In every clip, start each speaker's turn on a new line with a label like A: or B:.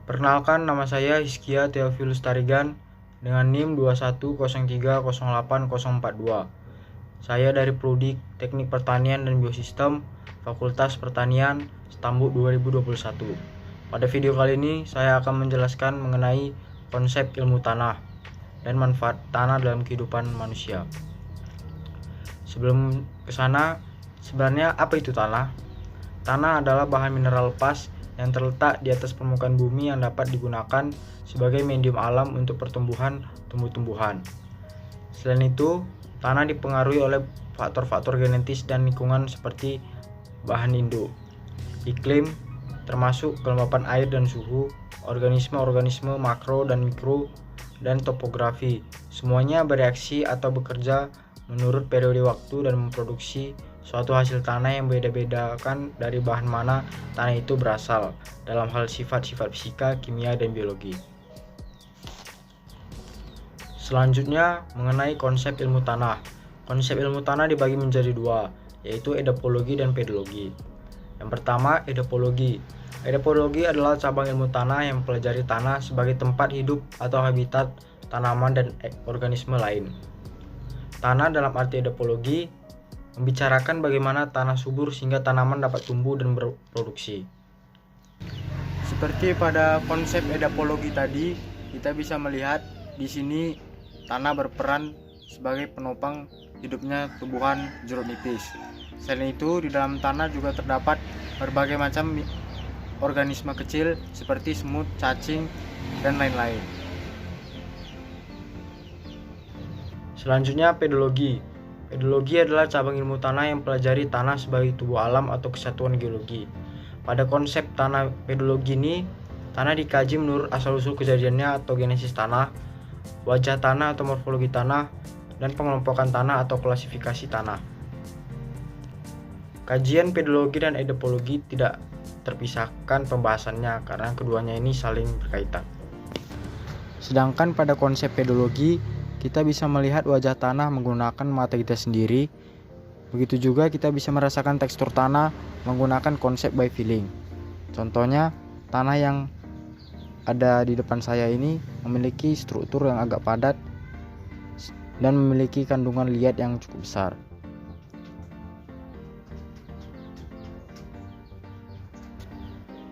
A: Perkenalkan, nama saya Hizkia Theophilus Tarigan dengan NIM 2103080042. Saya dari Prodi Teknik Pertanian dan Biosistem, Fakultas Pertanian, Stambuk 2021. Pada video kali ini saya akan menjelaskan mengenai konsep ilmu tanah dan manfaat tanah dalam kehidupan manusia. Sebelum ke sana, sebenarnya apa itu tanah? Tanah adalah bahan mineral lepas yang terletak di atas permukaan bumi yang dapat digunakan sebagai medium alam untuk pertumbuhan tumbuh-tumbuhan. Selain itu, tanah dipengaruhi oleh faktor-faktor genetis dan lingkungan seperti bahan induk, iklim, termasuk kelembapan air dan suhu, organisme-organisme makro dan mikro, dan topografi. Semuanya bereaksi atau bekerja menurut periode waktu dan memproduksi suatu hasil tanah yang beda-bedakan dari bahan mana tanah itu berasal dalam hal sifat-sifat fisika, kimia, dan biologi. Selanjutnya mengenai konsep ilmu tanah. Konsep ilmu tanah dibagi menjadi dua, yaitu edapologi dan pedologi. Yang pertama, edapologi. Edapologi adalah cabang ilmu tanah yang mempelajari tanah sebagai tempat hidup atau habitat tanaman dan organisme lain. Tanah dalam arti edapologi membicarakan bagaimana tanah subur sehingga tanaman dapat tumbuh dan berproduksi. Seperti pada konsep edapologi tadi, kita bisa melihat di sini tanah berperan sebagai penopang hidupnya tumbuhan jeruk nipis. Selain itu, di dalam tanah juga terdapat berbagai macam organisme kecil seperti semut, cacing, dan lain-lain. Selanjutnya, pedologi. Pedologi adalah cabang ilmu tanah yang mempelajari tanah sebagai tubuh alam atau kesatuan geologi. Pada konsep tanah pedologi ini, tanah dikaji menurut asal-usul kejadiannya atau genesis tanah, wajah tanah atau morfologi tanah, dan pengelompokan tanah atau klasifikasi tanah. Kajian pedologi dan edapologi tidak terpisahkan pembahasannya karena keduanya ini saling berkaitan. Sedangkan pada konsep pedologi, kita bisa melihat wajah tanah menggunakan mata kita sendiri. Begitu juga kita bisa merasakan tekstur tanah menggunakan konsep by feeling. Contohnya, tanah yang ada di depan saya ini memiliki struktur yang agak padat dan memiliki kandungan liat yang cukup besar.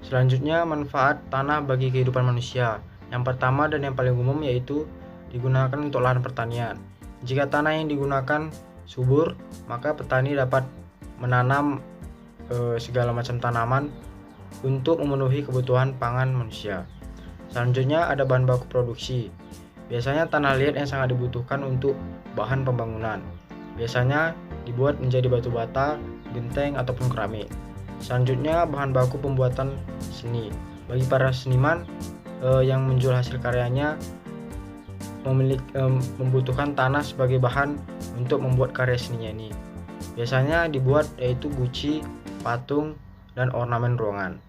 A: Selanjutnya, manfaat tanah bagi kehidupan manusia. Yang pertama dan yang paling umum yaitu digunakan untuk lahan pertanian. Jika tanah yang digunakan subur, maka petani dapat menanam segala macam tanaman untuk memenuhi kebutuhan pangan manusia. Selanjutnya ada bahan baku produksi. Biasanya tanah liat yang sangat dibutuhkan untuk bahan pembangunan. Biasanya dibuat menjadi batu bata, genteng, ataupun keramik. Selanjutnya bahan baku pembuatan seni. Bagi para seniman yang menjual hasil karyanya membutuhkan tanah sebagai bahan untuk membuat karya seninya ini. Biasanya dibuat yaitu guci, patung, dan ornamen ruangan.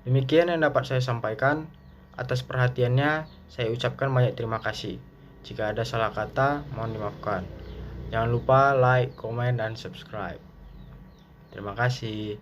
A: Demikian yang dapat saya sampaikan. Atas perhatiannya, saya ucapkan banyak terima kasih. Jika ada salah kata, mohon dimaafkan. Jangan lupa like, comment, dan subscribe. Terima kasih.